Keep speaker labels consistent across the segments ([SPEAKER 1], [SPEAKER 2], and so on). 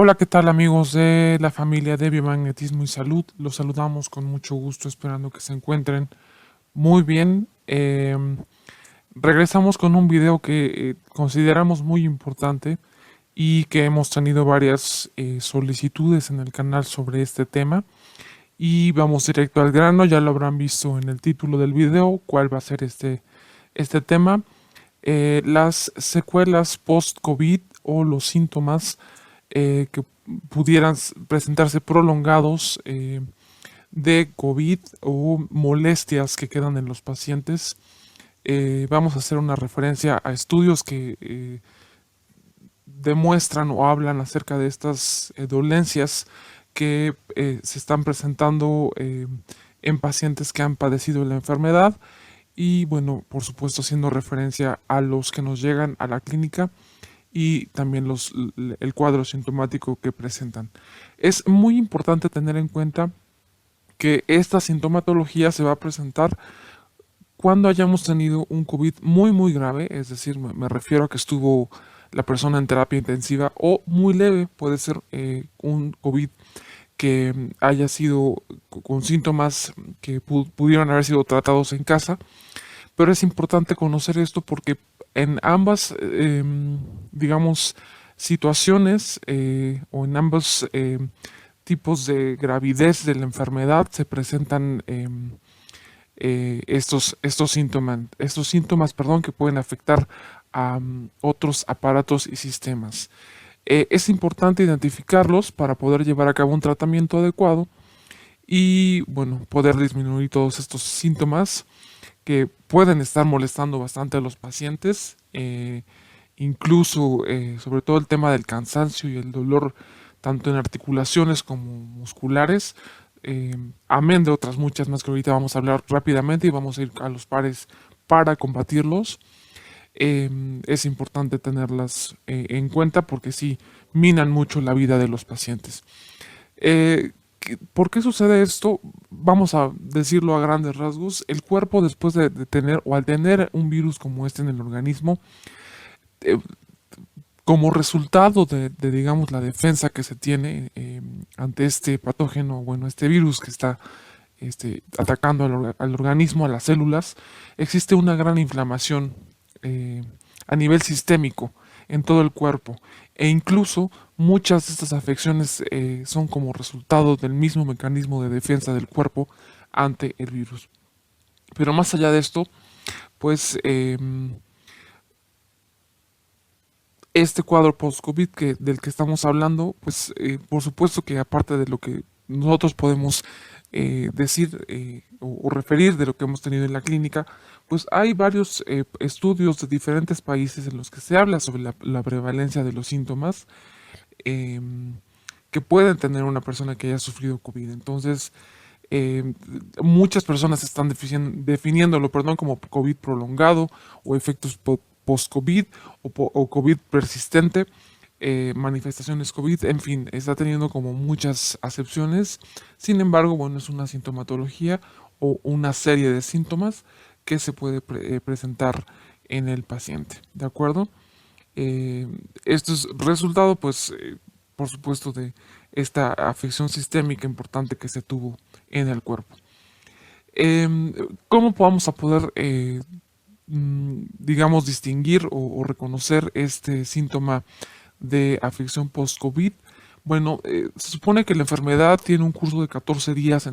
[SPEAKER 1] Hola, ¿qué tal amigos de la familia de Biomagnetismo y Salud? Los saludamos con mucho gusto, esperando que se encuentren muy bien. Regresamos con un video que consideramos muy importante y que hemos tenido varias solicitudes en el canal sobre este tema. Y vamos directo al grano, ya lo habrán visto en el título del video, cuál va a ser este tema. Las secuelas post-COVID o los síntomas que pudieran presentarse prolongados de COVID o molestias que quedan en los pacientes. Vamos a hacer una referencia a estudios que demuestran o hablan acerca de estas dolencias que se están presentando en pacientes que han padecido la enfermedad y bueno, por supuesto haciendo referencia a los que nos llegan a la clínica y también el cuadro sintomático que presentan. Es muy importante tener en cuenta que esta sintomatología se va a presentar cuando hayamos tenido un COVID muy grave, es decir, me refiero a que estuvo la persona en terapia intensiva o muy leve, puede ser un COVID que haya sido con síntomas que pudieron haber sido tratados en casa, pero es importante conocer esto porque en ambas, digamos, situaciones o en ambos tipos de gravidez de la enfermedad se presentan estos síntomas, perdón, que pueden afectar a otros aparatos y sistemas. Es importante identificarlos para poder llevar a cabo un tratamiento adecuado y, bueno, poder disminuir todos estos síntomas que pueden estar molestando bastante a los pacientes, incluso sobre todo el tema del cansancio y el dolor tanto en articulaciones como musculares, amén de otras muchas más que ahorita vamos a hablar rápidamente y vamos a ir a los pares para combatirlos. Es importante tenerlas en cuenta porque sí minan mucho la vida de los pacientes. ¿Por qué sucede esto? Vamos a decirlo a grandes rasgos. El cuerpo después de tener o al tener un virus como este en el organismo, eh, como resultado digamos, la defensa que se tiene ante este patógeno, bueno, este virus que está atacando al organismo, a las células, existe una gran inflamación a nivel sistémico en todo el cuerpo. E incluso muchas de estas afecciones son como resultado del mismo mecanismo de defensa del cuerpo ante el virus. Pero más allá de esto, pues este cuadro post-COVID del que estamos hablando, pues por supuesto que aparte de lo que nosotros podemos decir o referir de lo que hemos tenido en la clínica, pues hay varios estudios de diferentes países en los que se habla sobre la prevalencia de los síntomas eh, que pueden tener una persona que haya sufrido COVID. Entonces, muchas personas están definiéndolo, perdón, como COVID prolongado o efectos post-COVID o COVID persistente, manifestaciones COVID, en fin, está teniendo como muchas acepciones. Sin embargo, bueno, es una sintomatología o una serie de síntomas que se puede presentar en el paciente, ¿de acuerdo? Eh, Esto es resultado, pues, por supuesto, de esta afección sistémica importante que se tuvo en el cuerpo. ¿Cómo vamos a poder, digamos, distinguir o reconocer este síntoma de afección post-COVID? Bueno, se supone que la enfermedad tiene un curso de 14 días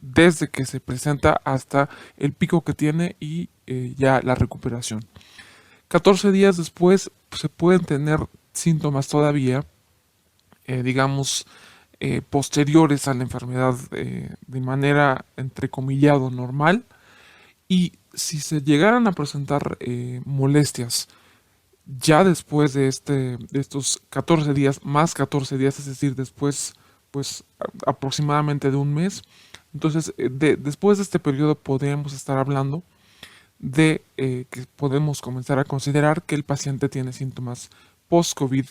[SPEAKER 1] desde que se presenta hasta el pico que tiene y ya la recuperación. 14 días después se pueden tener síntomas todavía, digamos, posteriores a la enfermedad de manera, entrecomillado, normal. Y si se llegaran a presentar molestias ya después de estos 14 días, más 14 días, es decir, después, pues aproximadamente de un mes, entonces después de este periodo podríamos estar hablando de que podemos comenzar a considerar que el paciente tiene síntomas post-COVID,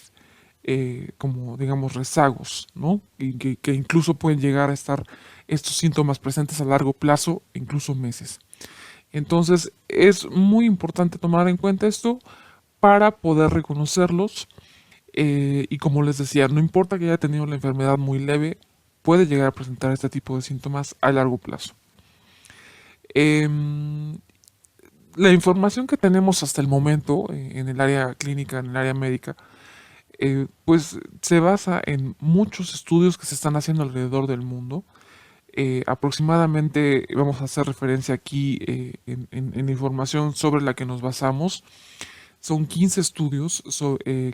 [SPEAKER 1] como digamos rezagos, ¿no? Y que incluso pueden llegar a estar estos síntomas presentes a largo plazo, incluso meses. Entonces es muy importante tomar en cuenta esto para poder reconocerlos Y como les decía, no importa que haya tenido la enfermedad muy leve, puede llegar a presentar este tipo de síntomas a largo plazo. Em, la información que tenemos hasta el momento en el área clínica, en el área médica, pues se basa en muchos estudios que se están haciendo alrededor del mundo. Aproximadamente, vamos a hacer referencia aquí en información sobre la que nos basamos. Son 15 estudios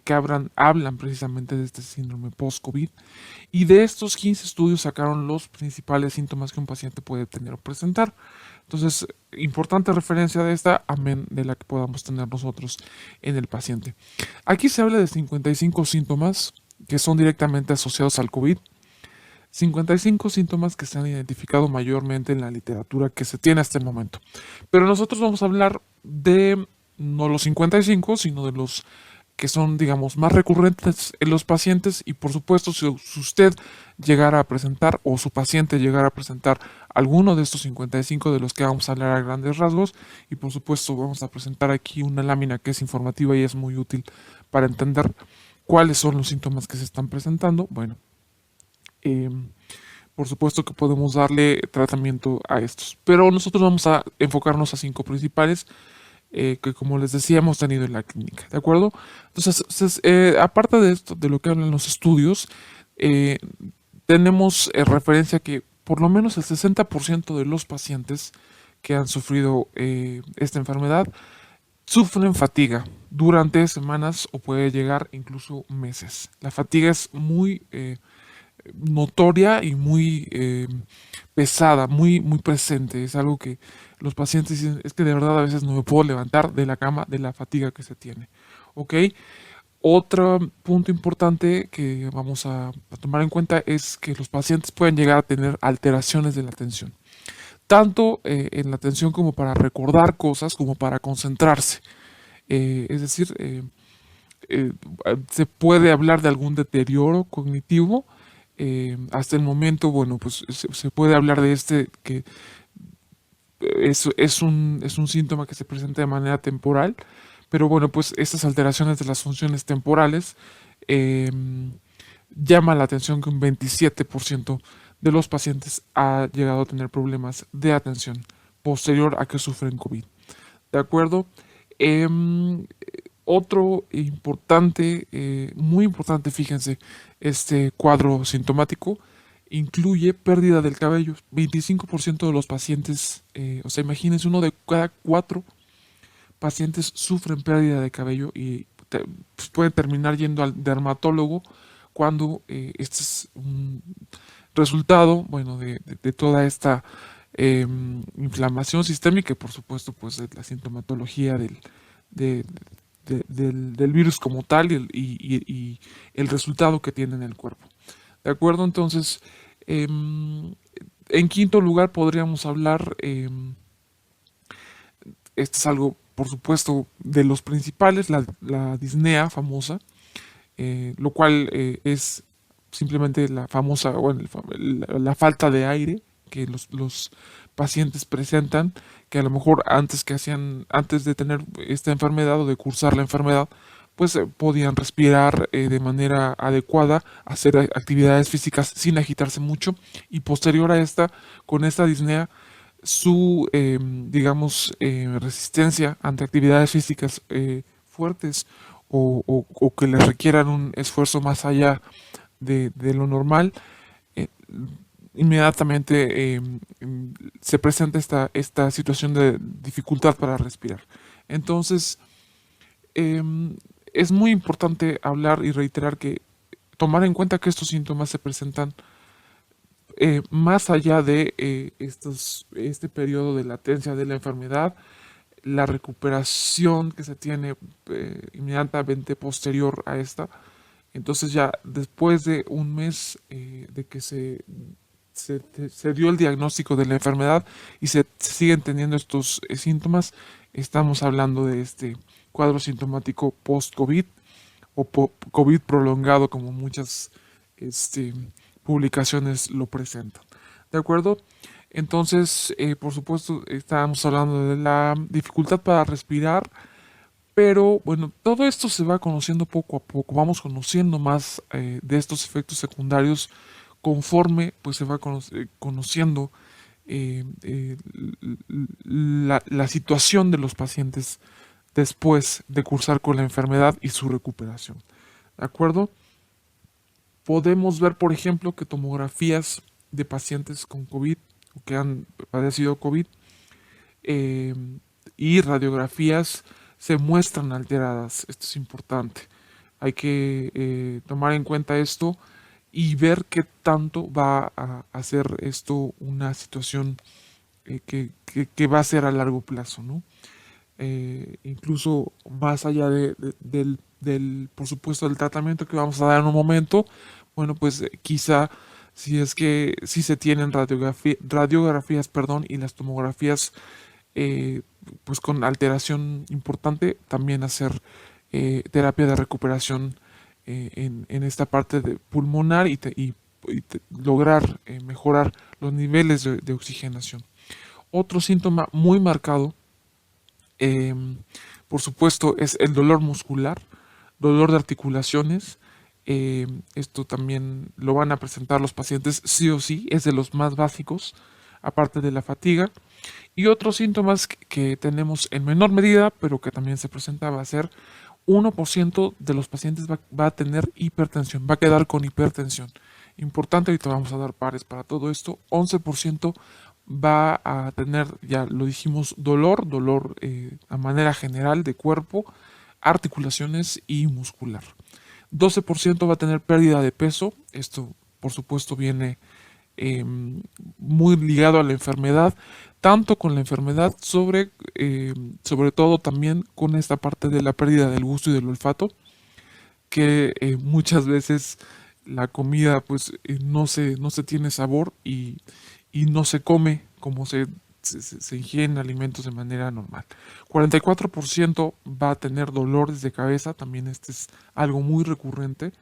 [SPEAKER 1] que hablan precisamente de este síndrome post-COVID, y de estos 15 estudios sacaron los principales síntomas que un paciente puede tener o presentar. Entonces, importante referencia de esta, amén de la que podamos tener nosotros en el paciente. Aquí se habla de 55 síntomas que son directamente asociados al COVID. 55 síntomas que se han identificado mayormente en la literatura que se tiene hasta el momento. Pero nosotros vamos a hablar de no los 55, sino de los que son, digamos, más recurrentes en los pacientes. Y por supuesto, si usted llegara a presentar o su paciente llegara a presentar alguno de estos 55 de los que vamos a hablar a grandes rasgos, y por supuesto vamos a presentar aquí una lámina que es informativa y es muy útil para entender cuáles son los síntomas que se están presentando. Bueno, eh, por supuesto que podemos darle tratamiento a estos, pero nosotros vamos a enfocarnos a 5 principales que, como les decía, hemos tenido en la clínica, ¿de acuerdo? Entonces, aparte de esto, de lo que hablan los estudios, eh, tenemos referencia que por lo menos el 60% de los pacientes que han sufrido esta enfermedad sufren fatiga durante semanas o puede llegar incluso meses. La fatiga es muy notoria y muy pesada, muy presente. Es algo que los pacientes dicen, es que de verdad a veces no me puedo levantar de la cama de la fatiga que se tiene. ¿Ok? Otro punto importante que vamos a tomar en cuenta es que los pacientes pueden llegar a tener alteraciones de la atención, tanto en la atención como para recordar cosas, como para concentrarse. Es decir, eh, se puede hablar de algún deterioro cognitivo. Hasta el momento, bueno, pues se puede hablar de este que es un síntoma que se presenta de manera temporal, pero bueno, pues estas alteraciones de las funciones temporales eh, llama la atención que un 27% de los pacientes ha llegado a tener problemas de atención posterior a que sufren COVID. ¿De acuerdo? Em, Otro importante, muy importante, fíjense, este cuadro sintomático incluye pérdida del cabello. 25% de los pacientes, o sea, imagínense, uno de cada 4 pacientes sufren pérdida de cabello y pues, pueden terminar yendo al dermatólogo cuando este es un resultado, bueno, de toda esta inflamación sistémica y por supuesto, pues de la sintomatología de- del virus como tal y el resultado que tiene en el cuerpo. ¿De acuerdo? Entonces, en quinto lugar podríamos hablar, este es algo, por supuesto, de los principales, la disnea famosa, lo cual es simplemente la famosa, bueno, la falta de aire que los pacientes presentan, que a lo mejor antes de tener esta enfermedad o de cursar la enfermedad, pues podían respirar de manera adecuada, hacer actividades físicas sin agitarse mucho, y posterior a esta, con esta disnea, su, digamos, resistencia ante actividades físicas fuertes o que les requieran un esfuerzo más allá de lo normal, eh, inmediatamente se presenta esta situación de dificultad para respirar. Entonces, es muy importante hablar y reiterar que tomar en cuenta que estos síntomas se presentan más allá de este periodo de latencia de la enfermedad, la recuperación que se tiene inmediatamente posterior a esta. Entonces ya después de un mes de que se dio el diagnóstico de la enfermedad y se siguen teniendo estos síntomas, estamos hablando de este cuadro sintomático post-COVID o COVID prolongado, como muchas este, publicaciones lo presentan. ¿De acuerdo? Entonces, por supuesto, estábamos hablando de la dificultad para respirar, Pero bueno, todo esto se va conociendo poco a poco, vamos conociendo más de estos efectos secundarios conforme pues se va conociendo la situación de los pacientes después de cursar con la enfermedad y su recuperación. ¿De acuerdo? Podemos ver, por ejemplo, que tomografías de pacientes con COVID o que han padecido COVID eh, y radiografías se muestran alteradas. Esto es importante. Hay que tomar en cuenta esto y ver qué tanto va a hacer esto una situación que va a ser a largo plazo, ¿no? Incluso más allá por supuesto, del tratamiento que vamos a dar en un momento, bueno, pues quizá si es que si se tienen radiografías, perdón, y las tomografías, eh, pues con alteración importante, también hacer terapia de recuperación en esta parte de pulmonar y lograr mejorar los niveles de oxigenación. Otro síntoma muy marcado, eh, por supuesto, es el dolor muscular, dolor de articulaciones. Esto también lo van a presentar los pacientes sí o sí, es de los más básicos, aparte de la fatiga. Y otros síntomas que tenemos en menor medida, pero que también se presenta, va a ser 1% de los pacientes va a tener hipertensión, va a quedar con hipertensión. Importante, ahorita vamos a dar pares para todo esto. 11% va a tener, ya lo dijimos, dolor a manera general de cuerpo, articulaciones y muscular. 12% va a tener pérdida de peso. Esto, por supuesto, viene eh, muy ligado a la enfermedad, tanto con la enfermedad sobre todo también con esta parte de la pérdida del gusto y del olfato, que muchas veces la comida pues no se tiene sabor y no se come como se ingieren alimentos de manera normal. 44% va a tener dolores de cabeza, también este es algo muy recurrente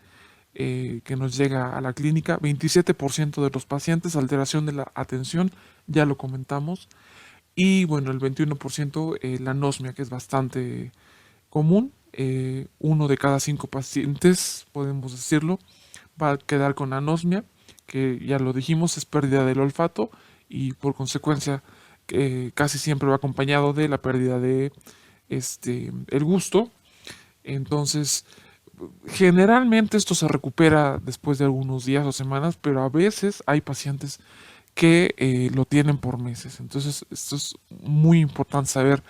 [SPEAKER 1] que nos llega a la clínica. 27% de los pacientes, alteración de la atención, ya lo comentamos. Y bueno, el 21% la anosmia, que es bastante común. Uno de cada 5 pacientes, podemos decirlo, va a quedar con anosmia, que ya lo dijimos, es pérdida del olfato y por consecuencia casi siempre va acompañado de la pérdida de el gusto. Entonces, generalmente esto se recupera después de algunos días o semanas, pero a veces hay pacientes que lo tienen por meses. Entonces, esto es muy importante saber,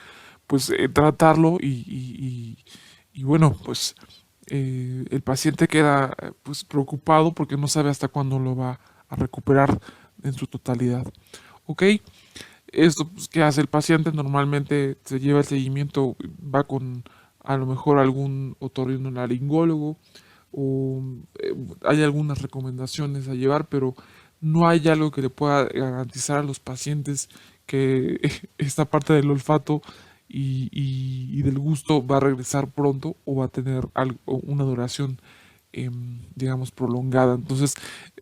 [SPEAKER 1] pues, tratarlo y bueno, pues el paciente queda pues preocupado porque no sabe hasta cuándo lo va a recuperar en su totalidad. ¿Ok? Esto pues, que hace el paciente normalmente se lleva el seguimiento, va con a lo mejor algún otorrinolaringólogo o hay algunas recomendaciones a llevar, pero no hay algo que le pueda garantizar a los pacientes que esta parte del olfato y del gusto va a regresar pronto o va a tener una duración, digamos, prolongada. Entonces,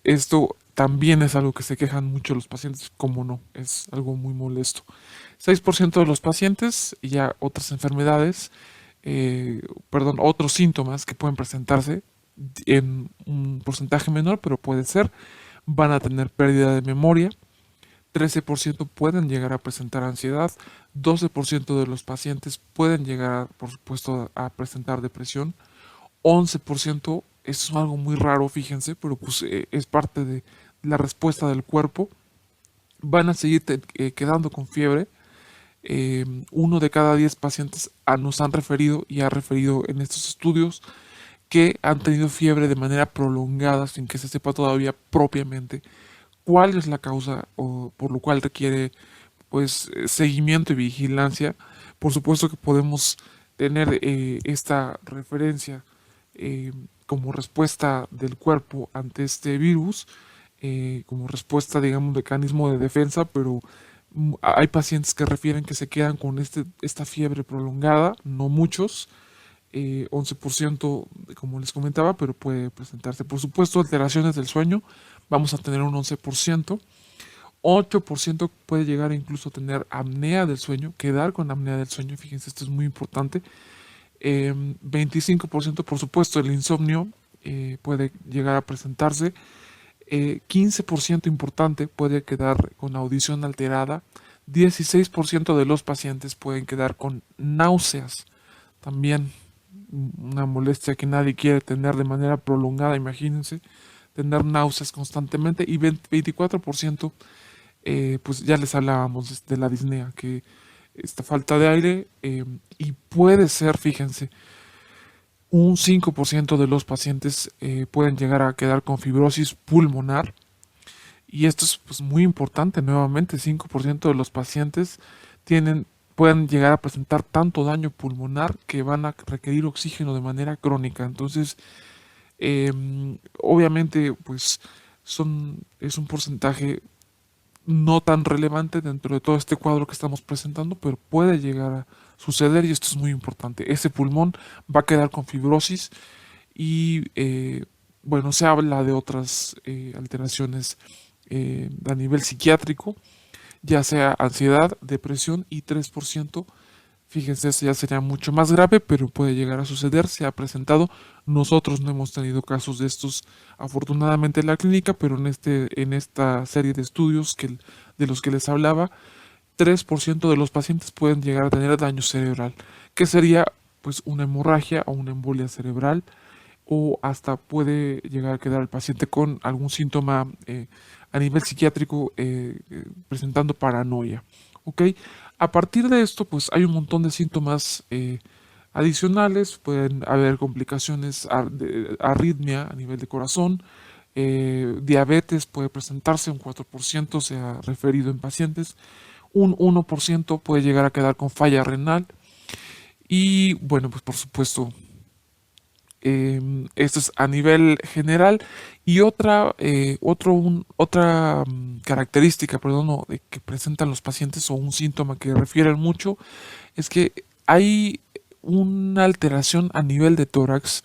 [SPEAKER 1] esto también es algo que se quejan mucho los pacientes, como no, es algo muy molesto. 6% de los pacientes, y ya otras enfermedades, perdón, otros síntomas que pueden presentarse en un porcentaje menor, pero puede ser, van a tener pérdida de memoria, 13% pueden llegar a presentar ansiedad, 12% de los pacientes pueden llegar, por supuesto, a presentar depresión, 11%, eso es algo muy raro, fíjense, pero pues es parte de la respuesta del cuerpo, van a seguir quedando con fiebre. Uno de cada 10 pacientes nos han referido y ha referido en estos estudios que han tenido fiebre de manera prolongada sin que se sepa todavía propiamente cuál es la causa o por lo cual requiere pues seguimiento y vigilancia. Por supuesto que podemos tener esta referencia como respuesta del cuerpo ante este virus, como respuesta, digamos, mecanismo de defensa, pero hay pacientes que refieren que se quedan con esta fiebre prolongada, no muchos, 11% como les comentaba, pero puede presentarse. Por supuesto, alteraciones del sueño, vamos a tener un 11%. 8% puede llegar incluso a tener apnea del sueño, quedar con apnea del sueño. Fíjense, esto es muy importante. 25% por supuesto el insomnio puede llegar a presentarse. 15% importante puede quedar con audición alterada. 16% de los pacientes pueden quedar con náuseas. También una molestia que nadie quiere tener de manera prolongada, imagínense, tener náuseas constantemente. Y 24%, pues ya les hablábamos de la disnea, que esta falta de aire, y puede ser, fíjense, un 5% de los pacientes pueden llegar a quedar con fibrosis pulmonar. Y esto es pues, muy importante, nuevamente, 5% de los pacientes pueden llegar a presentar tanto daño pulmonar que van a requerir oxígeno de manera crónica. Entonces, obviamente, pues es un porcentaje no tan relevante dentro de todo este cuadro que estamos presentando, pero puede llegar a suceder y esto es muy importante. Ese pulmón va a quedar con fibrosis y bueno, se habla de otras alteraciones a nivel psiquiátrico, ya sea ansiedad, depresión y 3%. Fíjense, eso ya sería mucho más grave, pero puede llegar a suceder, se ha presentado. Nosotros no hemos tenido casos de estos, afortunadamente, en la clínica, pero en esta serie de estudios de los que les hablaba, 3% de los pacientes pueden llegar a tener daño cerebral, que sería pues una hemorragia o una embolia cerebral, o hasta puede llegar a quedar el paciente con algún síntoma a nivel psiquiátrico presentando paranoia. ¿Ok? A partir de esto, pues hay un montón de síntomas adicionales, pueden haber complicaciones de arritmia a nivel de corazón, diabetes puede presentarse, un 4% se ha referido en pacientes, un 1% puede llegar a quedar con falla renal y bueno, pues por supuesto esto es a nivel general. Y otra característica, perdón, que presentan los pacientes o un síntoma que refieren mucho es que hay una alteración a nivel de tórax,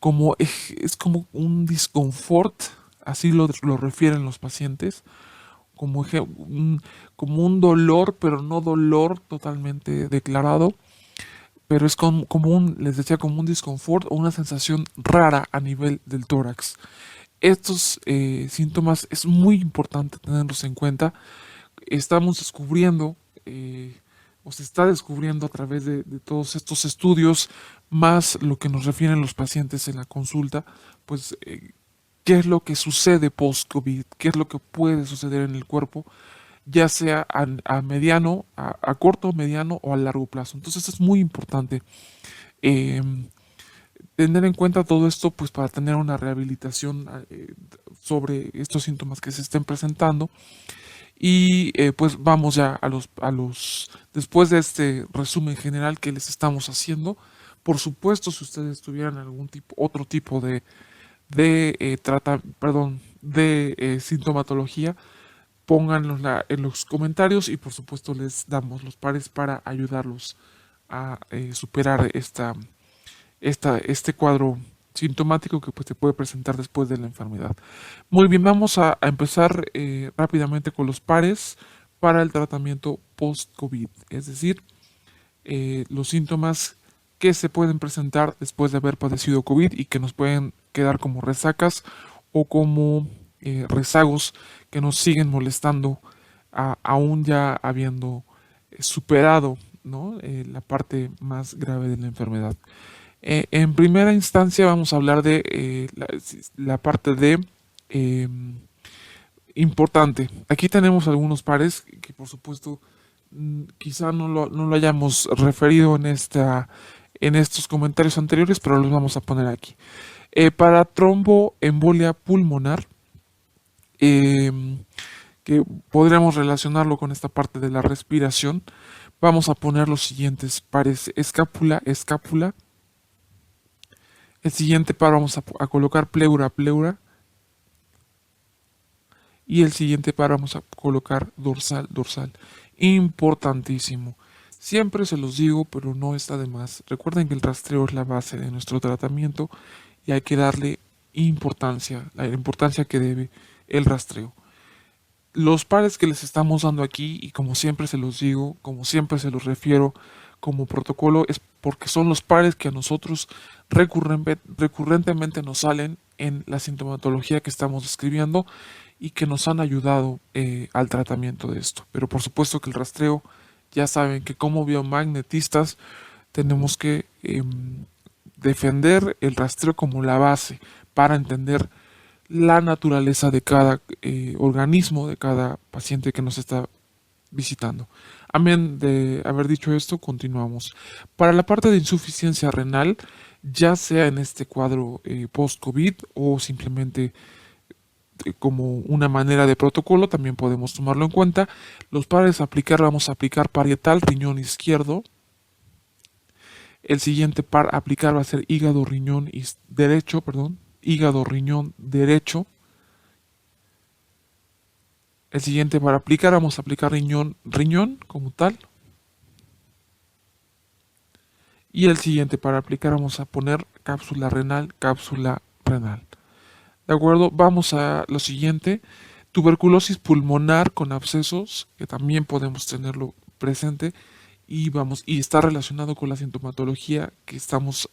[SPEAKER 1] como es como un disconfort, así lo refieren los pacientes, como, como un dolor, pero no dolor totalmente declarado, pero es como les decía, como un disconfort o una sensación rara a nivel del tórax. Estos síntomas es muy importante tenerlos en cuenta. Estamos descubriendo, o se está descubriendo a través de todos estos estudios, más lo que nos refieren los pacientes en la consulta, pues qué es lo que sucede post-COVID, qué es lo que puede suceder en el cuerpo, ya sea a mediano, a corto, mediano o a largo plazo. Entonces es muy importante eh, tener en cuenta todo esto pues para tener una rehabilitación sobre estos síntomas que se estén presentando. Y pues vamos ya después de este resumen general que les estamos haciendo. Por supuesto, si ustedes tuvieran otro tipo de sintomatología, pónganlos en los comentarios y por supuesto les damos los pares para ayudarlos a superar este cuadro sintomático que pues, te puede presentar después de la enfermedad. Muy bien, vamos a empezar rápidamente con los pares para el tratamiento post-COVID, es decir, los síntomas que se pueden presentar después de haber padecido COVID y que nos pueden quedar como resacas o como rezagos que nos siguen molestando aún ya habiendo superado, ¿no? La parte más grave de la enfermedad. En primera instancia vamos a hablar de la parte de importante. Aquí tenemos algunos pares que por supuesto quizá no lo hayamos referido en estos comentarios anteriores, pero los vamos a poner aquí. Para tromboembolia pulmonar, que podríamos relacionarlo con esta parte de la respiración, vamos a poner los siguientes pares: escápula, escápula. El siguiente par vamos a colocar pleura, pleura. Y el siguiente par vamos a colocar dorsal, dorsal. Importantísimo. Siempre se los digo, pero no está de más. Recuerden que el rastreo es la base de nuestro tratamiento y hay que darle importancia, la importancia que debe el rastreo. Los pares que les estamos dando aquí, y como siempre se los digo, como siempre se los refiero, como protocolo es porque son los pares que a nosotros recurrentemente nos salen en la sintomatología que estamos describiendo y que nos han ayudado al tratamiento de esto. Pero por supuesto que el rastreo, ya saben que como biomagnetistas tenemos que defender el rastreo como la base para entender la naturaleza de cada organismo, de cada paciente que nos está visitando. Amén de haber dicho esto, continuamos. Para la parte de insuficiencia renal, ya sea en este cuadro post-COVID o simplemente como una manera de protocolo, también podemos tomarlo en cuenta. Los pares a aplicar, vamos a aplicar parietal, riñón izquierdo. El siguiente par a aplicar va a ser hígado, riñón derecho, perdón, hígado, riñón derecho. El siguiente para aplicar, vamos a aplicar riñón, riñón como tal. Y el siguiente para aplicar, vamos a poner cápsula renal, cápsula renal. ¿De acuerdo? Vamos a lo siguiente. Tuberculosis pulmonar con abscesos, que también podemos tenerlo presente. Y está relacionado con la sintomatología que estamos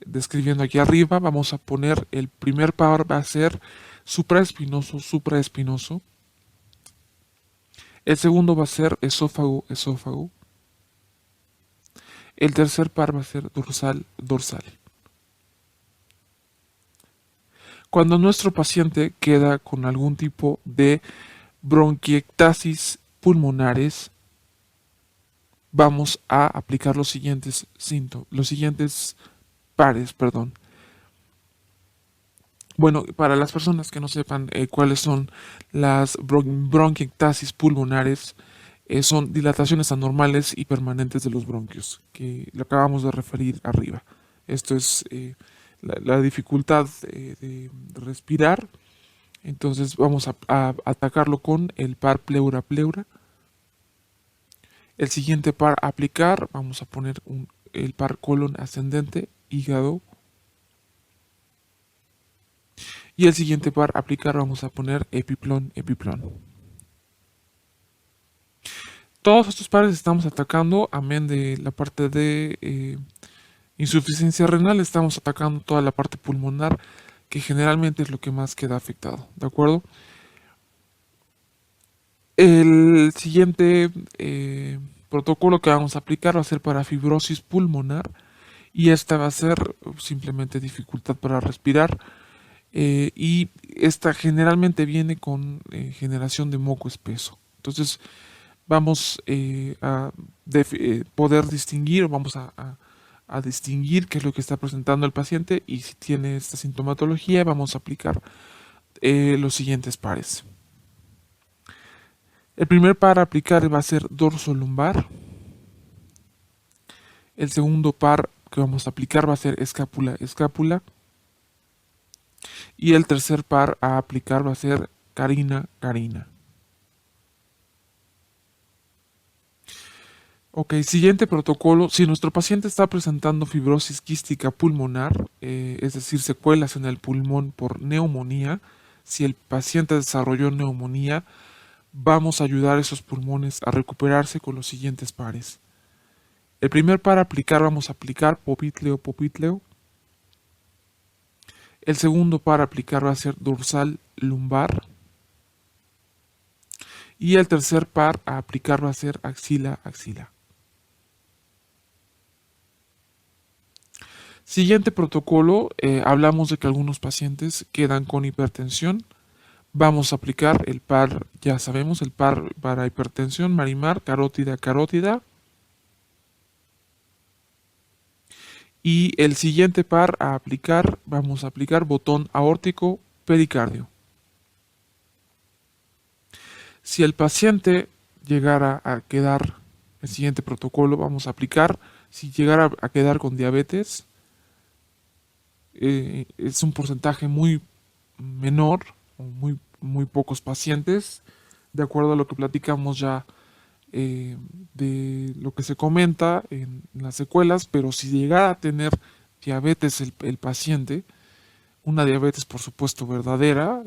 [SPEAKER 1] describiendo aquí arriba. Vamos a poner el primer par, va a ser supraespinoso, supraespinoso. El segundo va a ser esófago, esófago. El tercer par va a ser dorsal, dorsal. Cuando nuestro paciente queda con algún tipo de bronquiectasis pulmonares, vamos a aplicar los siguientes pares, perdón. Bueno, para las personas que no sepan cuáles son las bronquiectasis pulmonares, son dilataciones anormales y permanentes de los bronquios, que lo acabamos de referir arriba. Esto es la dificultad de respirar. Entonces vamos a atacarlo con el par pleura-pleura. El siguiente par a aplicar, vamos a poner el par colon ascendente, hígado. Y el siguiente par a aplicar, vamos a poner epiplón, epiplón. Todos estos pares estamos atacando, amén de la parte de insuficiencia renal, estamos atacando toda la parte pulmonar, que generalmente es lo que más queda afectado, ¿de acuerdo? El siguiente protocolo que vamos a aplicar va a ser para fibrosis pulmonar y esta va a ser simplemente dificultad para respirar y esta generalmente viene con generación de moco espeso. Entonces vamos a poder distinguir, vamos a distinguir qué es lo que está presentando el paciente y si tiene esta sintomatología vamos a aplicar los siguientes pares. El primer par a aplicar va a ser dorso lumbar. El segundo par que vamos a aplicar va a ser escápula, escápula. Y el tercer par a aplicar va a ser carina, carina. Ok, siguiente protocolo. Si nuestro paciente está presentando fibrosis quística pulmonar, es decir, secuelas en el pulmón por neumonía, si el paciente desarrolló neumonía, vamos a ayudar a esos pulmones a recuperarse con los siguientes pares. El primer par a aplicar, vamos a aplicar popitleo, popitleo. El segundo par a aplicar va a ser dorsal lumbar. Y el tercer par a aplicar va a ser axila, axila. Siguiente protocolo, hablamos de que algunos pacientes quedan con hipertensión. Vamos a aplicar el par, ya sabemos, el par para hipertensión, Marimar, carótida, carótida. Y el siguiente par a aplicar, vamos a aplicar botón aórtico, pericardio. Si el paciente llegara a quedar, el siguiente protocolo vamos a aplicar, si llegara a quedar con diabetes, es un porcentaje muy menor, muy pocos pacientes, de acuerdo a lo que platicamos ya de lo que se comenta en las secuelas, pero si llegara a tener diabetes el paciente, una diabetes por supuesto verdadera,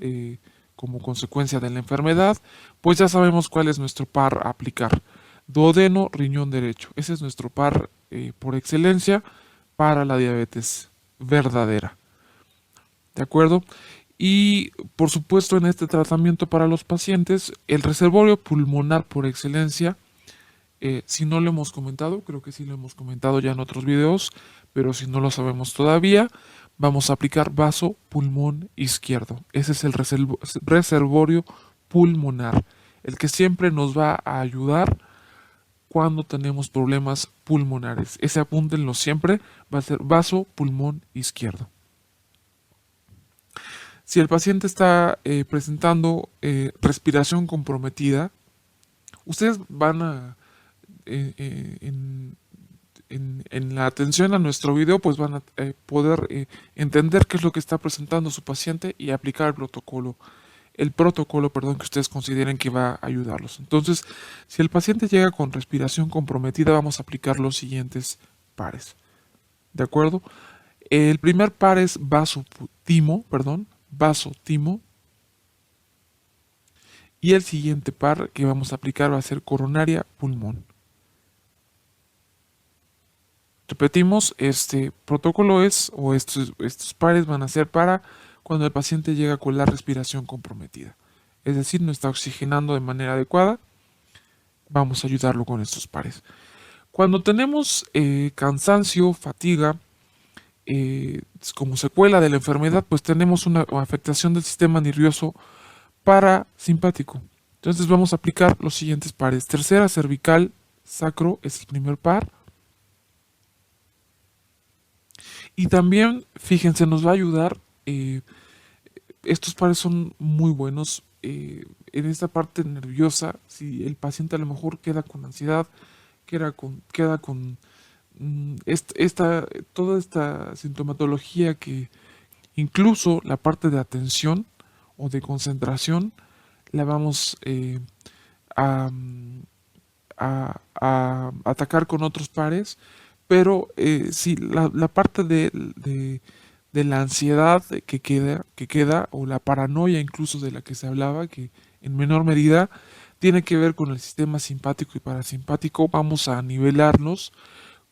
[SPEAKER 1] como consecuencia de la enfermedad, pues ya sabemos cuál es nuestro par a aplicar. duodeno, riñón derecho. Ese es nuestro par por excelencia para la diabetes verdadera. ¿De acuerdo? Y por supuesto en este tratamiento para los pacientes, el reservorio pulmonar por excelencia, si no lo hemos comentado, creo que sí lo hemos comentado ya en otros videos, pero si no lo sabemos todavía, vamos a aplicar vaso pulmón izquierdo. Ese es el reservorio pulmonar, el que siempre nos va a ayudar cuando tenemos problemas pulmonares. Ese apúntenlo siempre, va a ser vaso pulmón izquierdo. Si el paciente está presentando respiración comprometida, ustedes van a, en la atención a nuestro video, pues van a poder entender qué es lo que está presentando su paciente y aplicar el protocolo, perdón, que ustedes consideren que va a ayudarlos. Entonces, si el paciente llega con respiración comprometida, vamos a aplicar los siguientes pares. ¿De acuerdo? El primer par es vasotimo, y el siguiente par que vamos a aplicar va a ser coronaria pulmón. Repetimos, este protocolo estos pares van a ser para cuando el paciente llega con la respiración comprometida. Es decir, no está oxigenando de manera adecuada, vamos a ayudarlo con estos pares. Cuando tenemos cansancio, fatiga, como secuela de la enfermedad, pues tenemos una afectación del sistema nervioso parasimpático. Entonces vamos a aplicar los siguientes pares. Tercera cervical, sacro es el primer par. Y también, fíjense, nos va a ayudar, estos pares son muy buenos en esta parte nerviosa. Si el paciente a lo mejor queda con ansiedad, queda con toda esta sintomatología que incluso la parte de atención o de concentración la vamos a, a atacar con otros pares, pero sí, la parte de la ansiedad que queda, o la paranoia incluso de la que se hablaba, que en menor medida tiene que ver con el sistema simpático y parasimpático, vamos a nivelarnos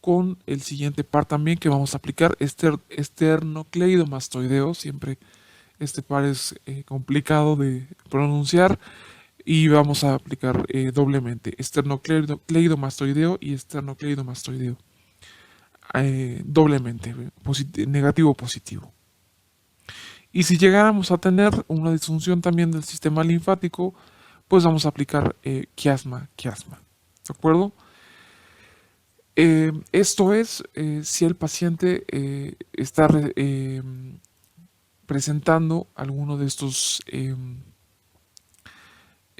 [SPEAKER 1] con el siguiente par también que vamos a aplicar, esternocleidomastoideo. Siempre este par es complicado de pronunciar y vamos a aplicar doblemente esternocleidomastoideo y esternocleidomastoideo doblemente, negativo positivo. Y si llegáramos a tener una disfunción también del sistema linfático, pues vamos a aplicar quiasma. ¿De acuerdo? Esto es si el paciente está presentando alguno de estos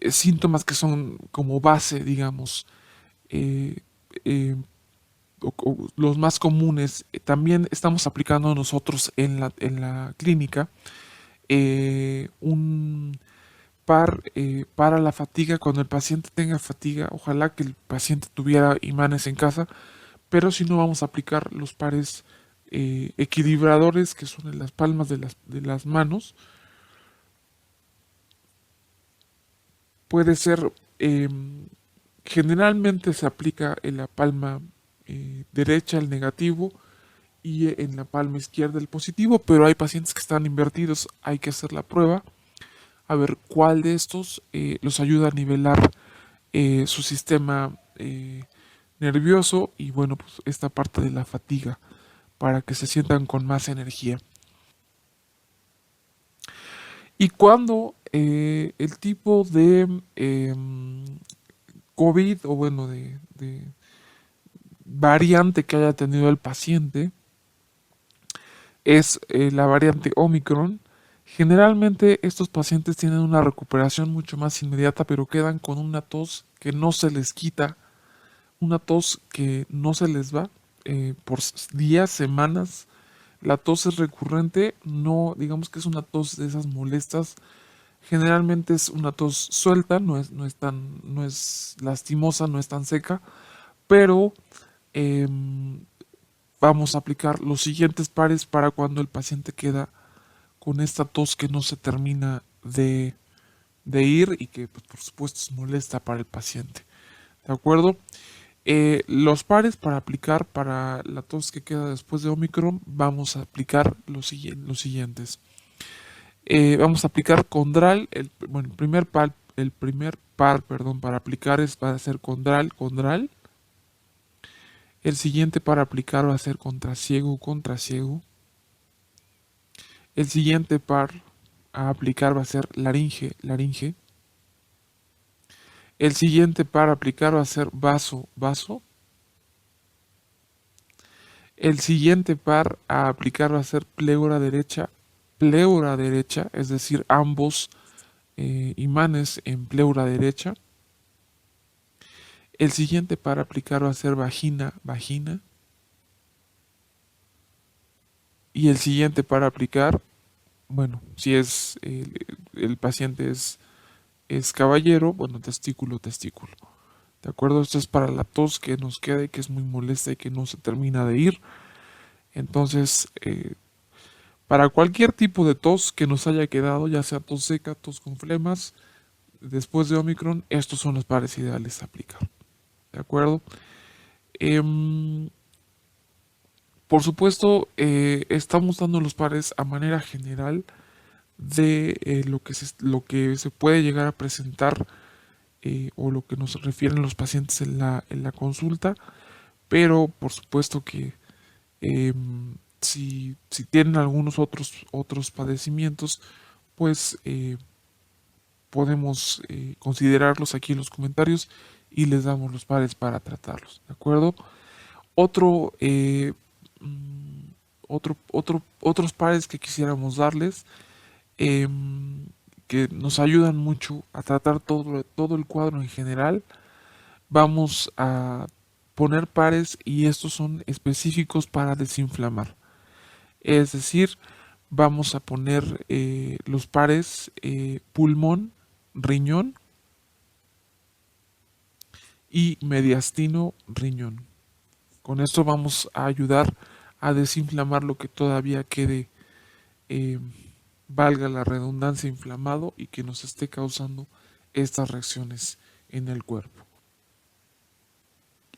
[SPEAKER 1] síntomas que son como base, digamos, eh, eh, los más comunes. También estamos aplicando nosotros en la clínica un par para la fatiga. Cuando el paciente tenga fatiga, ojalá que el paciente tuviera imanes en casa, pero si no, vamos a aplicar los pares equilibradores, que son en las palmas de las manos. Puede ser, generalmente se aplica en la palma derecha el negativo y en la palma izquierda el positivo, pero hay pacientes que están invertidos, hay que hacer la prueba a ver cuál de estos los ayuda a nivelar su sistema nervioso y bueno, pues esta parte de la fatiga para que se sientan con más energía. Y cuando el tipo de COVID o bueno, de variante que haya tenido el paciente es la variante Omicron, generalmente estos pacientes tienen una recuperación mucho más inmediata, pero quedan con una tos que no se les quita, una tos que no se les va por días, semanas. La tos es recurrente, no digamos que es una tos de esas molestas. Generalmente es una tos suelta, no es lastimosa, no es tan seca, pero vamos a aplicar los siguientes pares para cuando el paciente queda con esta tos que no se termina de ir y que pues, por supuesto es molesta para el paciente. ¿De acuerdo? Los pares para aplicar para la tos que queda después de Omicron, vamos a aplicar los siguientes. Vamos a aplicar Condral, bueno, el primer par, perdón, para aplicar va a ser Condral, Condral. El siguiente para aplicar va a ser contraciego, contraciego. El siguiente par a aplicar va a ser laringe, laringe. El siguiente par a aplicar va a ser vaso, vaso. El siguiente par a aplicar va a ser pleura derecha, es decir, ambos imanes en pleura derecha. El siguiente par a aplicar va a ser vagina, vagina. Y el siguiente para aplicar, bueno, si es el paciente es caballero, bueno, testículo, testículo. ¿De acuerdo? Esto es para la tos que nos queda y que es muy molesta y que no se termina de ir. Entonces, para cualquier tipo de tos que nos haya quedado, ya sea tos seca, tos con flemas, después de Omicron, estos son los pares ideales a aplicar. ¿De acuerdo? Por supuesto, estamos dando los pares a manera general de lo que se puede llegar a presentar o lo que nos refieren los pacientes en la consulta, pero por supuesto que si tienen algunos otros padecimientos, pues podemos considerarlos aquí en los comentarios y les damos los pares para tratarlos, ¿de acuerdo? Otro, otros pares que quisiéramos darles que nos ayudan mucho a tratar todo el cuadro en general. Vamos a poner pares y estos son específicos para desinflamar. Es decir, vamos a poner los pares pulmón, riñón y mediastino, riñón. Con esto vamos a ayudar a desinflamar lo que todavía quede, valga la redundancia, inflamado y que nos esté causando estas reacciones en el cuerpo.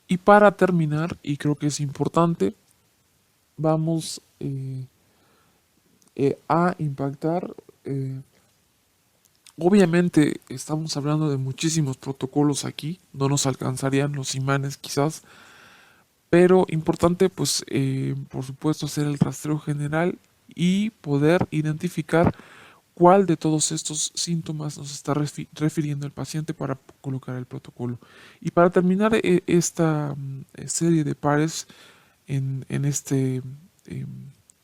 [SPEAKER 1] Y para terminar, y creo que es importante, vamos a impactar. Obviamente estamos hablando de muchísimos protocolos aquí, no nos alcanzarían los imanes quizás, pero importante pues por supuesto hacer el rastreo general y poder identificar cuál de todos estos síntomas nos está refiriendo el paciente para colocar el protocolo. Y para terminar esta serie de pares en este,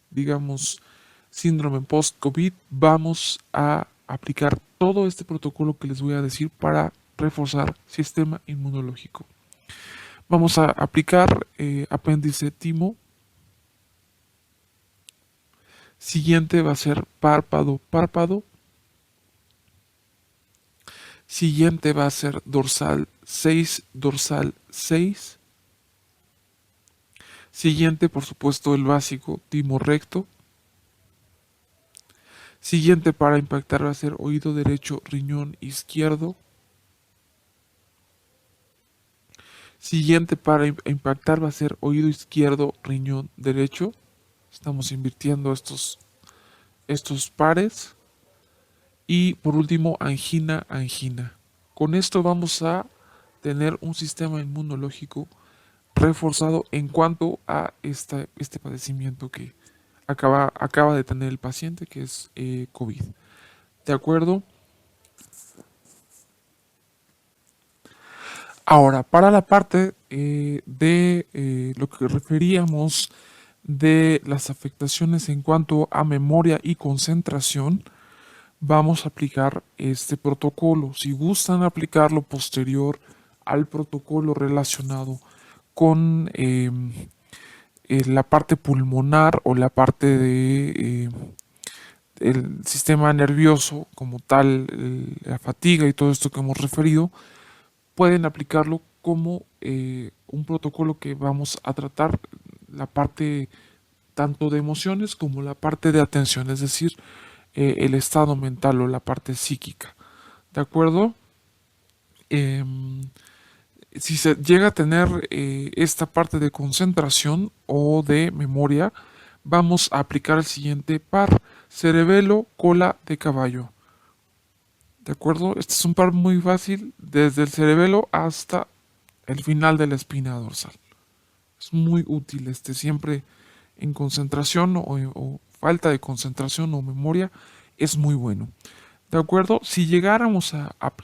[SPEAKER 1] digamos, síndrome post-COVID, vamos a aplicar todo este protocolo que les voy a decir para reforzar sistema inmunológico. Vamos a aplicar apéndice timo. Siguiente va a ser párpado, párpado. Siguiente va a ser dorsal 6, dorsal 6. Siguiente, por supuesto, el básico, timo recto. Siguiente para impactar va a ser oído derecho, riñón izquierdo. Siguiente para impactar va a ser oído izquierdo, riñón derecho. Estamos invirtiendo estos pares. Y por último, angina, angina. Con esto vamos a tener un sistema inmunológico reforzado en cuanto a este padecimiento que acaba de tener el paciente, que es COVID. ¿De acuerdo? Ahora, para la parte de lo que referíamos de las afectaciones en cuanto a memoria y concentración, vamos a aplicar este protocolo. Si gustan aplicarlo posterior al protocolo relacionado con la parte pulmonar o la parte de el sistema nervioso como tal, la fatiga y todo esto que hemos referido, pueden aplicarlo como un protocolo que vamos a tratar la parte tanto de emociones como la parte de atención, es decir, el estado mental o la parte psíquica. ¿De acuerdo? Si se llega a tener esta parte de concentración o de memoria, vamos a aplicar el siguiente par: cerebelo, cola de caballo. ¿De acuerdo? Este es un par muy fácil desde el cerebelo hasta el final de la espina dorsal. Es muy útil siempre en concentración o falta de concentración o memoria, es muy bueno. ¿De acuerdo? Si llegáramos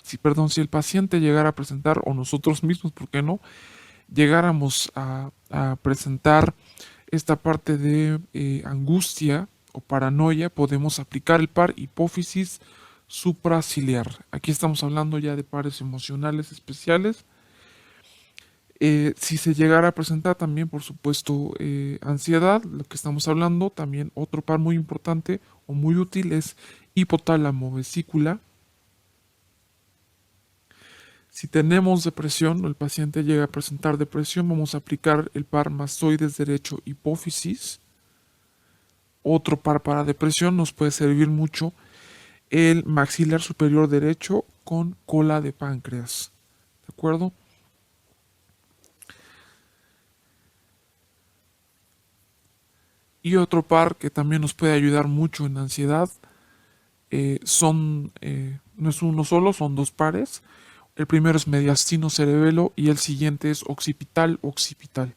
[SPEAKER 1] si el paciente llegara a presentar, o nosotros mismos, ¿por qué no? Llegáramos a presentar esta parte de angustia o paranoia, podemos aplicar el par hipófisis supraciliar. Aquí estamos hablando ya de pares emocionales especiales. Si se llegara a presentar también, por supuesto, ansiedad, lo que estamos hablando, también otro par muy importante o muy útil es hipotálamo vesícula. Si tenemos depresión o el paciente llega a presentar depresión, vamos a aplicar el par mastoides derecho hipófisis. Otro par para depresión nos puede servir mucho el maxilar superior derecho con cola de páncreas. ¿De acuerdo? Y otro par que también nos puede ayudar mucho en ansiedad no es uno solo, son dos pares. El primero es mediastino cerebelo y el siguiente es occipital occipital.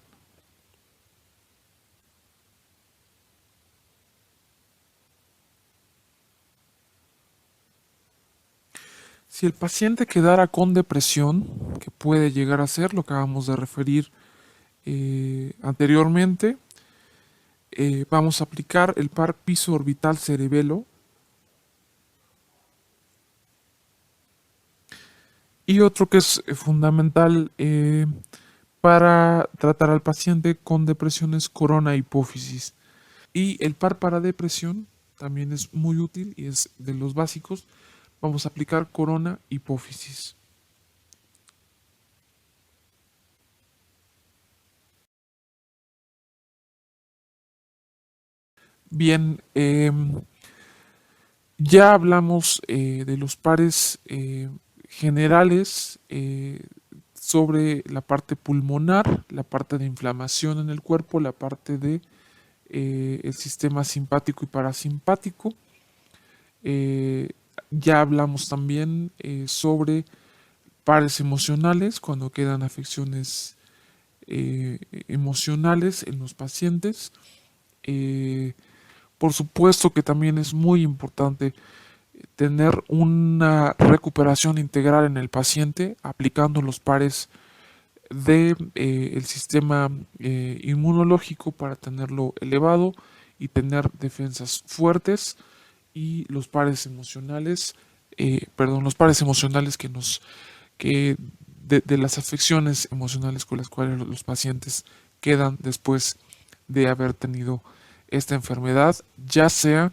[SPEAKER 1] Si el paciente quedara con depresión, que puede llegar a ser lo que acabamos de referir anteriormente, vamos a aplicar el par piso orbital cerebelo y otro que es fundamental para tratar al paciente con depresión es corona hipófisis. Y el par para depresión también es muy útil y es de los básicos. Vamos a aplicar corona hipófisis. Bien, ya hablamos de los pares generales sobre la parte pulmonar, la parte de inflamación en el cuerpo, la parte de el sistema simpático y parasimpático. Eh, ya hablamos también sobre pares emocionales, cuando quedan afecciones emocionales en los pacientes. Eh, por supuesto que también es muy importante tener una recuperación integral en el paciente aplicando los pares de el sistema inmunológico para tenerlo elevado y tener defensas fuertes, y los pares emocionales, los pares emocionales que de las afecciones emocionales con las cuales los pacientes quedan después de haber tenido esta enfermedad, ya sea,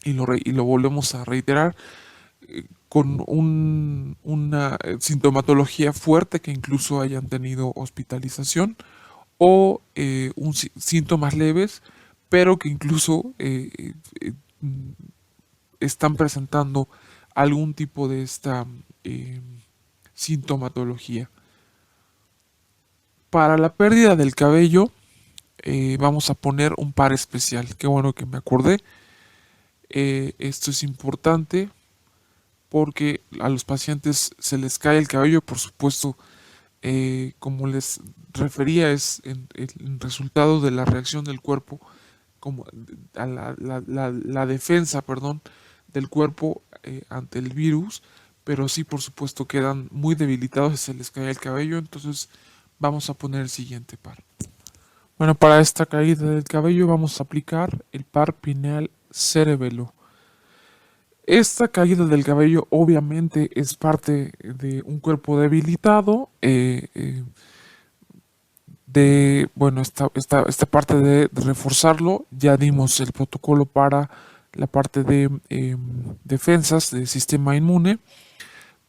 [SPEAKER 1] y lo volvemos a reiterar, con una sintomatología fuerte que incluso hayan tenido hospitalización o síntomas leves, pero que incluso están presentando algún tipo de esta sintomatología. Para la pérdida del cabello, vamos a poner un par especial. Qué bueno que me acordé. Esto es importante porque a los pacientes se les cae el cabello, por supuesto, como les refería, es el resultado de la reacción del cuerpo, como a la defensa, perdón, del cuerpo ante el virus, pero sí, por supuesto, quedan muy debilitados y se les cae el cabello, entonces vamos a poner el siguiente par. Bueno, para esta caída del cabello vamos a aplicar el par pineal cerebelo. Esta caída del cabello obviamente es parte de un cuerpo debilitado, esta parte de reforzarlo, ya dimos el protocolo para la parte de defensas del sistema inmune,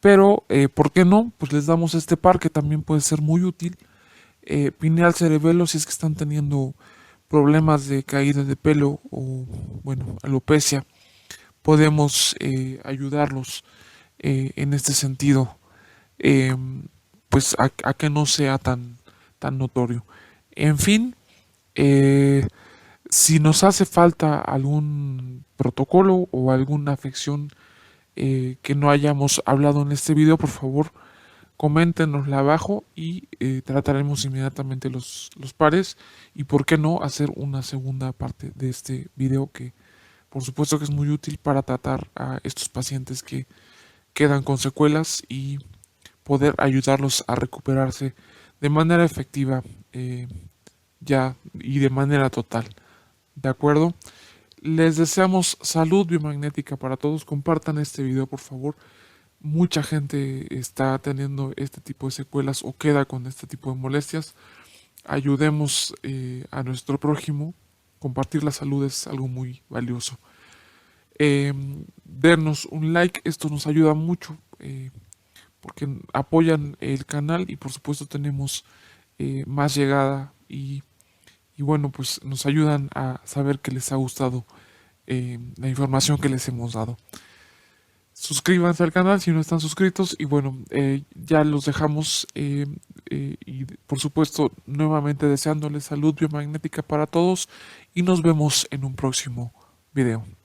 [SPEAKER 1] pero ¿por qué no? Pues les damos este par que también puede ser muy útil. Pineal cerebelo si es que están teniendo problemas de caída de pelo o, bueno, alopecia, podemos ayudarlos en este sentido. Eh, pues a que no sea tan notorio. En fin, eh, si nos hace falta algún protocolo o alguna afección que no hayamos hablado en este video, por favor, coméntenosla abajo y trataremos inmediatamente los pares y por qué no hacer una segunda parte de este video que por supuesto que es muy útil para tratar a estos pacientes que quedan con secuelas y poder ayudarlos a recuperarse de manera efectiva ya y de manera total. ¿De acuerdo? Les deseamos salud biomagnética para todos. Compartan este video, por favor. Mucha gente está teniendo este tipo de secuelas o queda con este tipo de molestias. Ayudemos a nuestro prójimo. Compartir la salud es algo muy valioso. Denos un like, esto nos ayuda mucho porque apoyan el canal y por supuesto tenemos más llegada y bueno, pues nos ayudan a saber que les ha gustado la información que les hemos dado. Suscríbanse al canal si no están suscritos y bueno, ya los dejamos y por supuesto nuevamente deseándoles salud biomagnética para todos y nos vemos en un próximo video.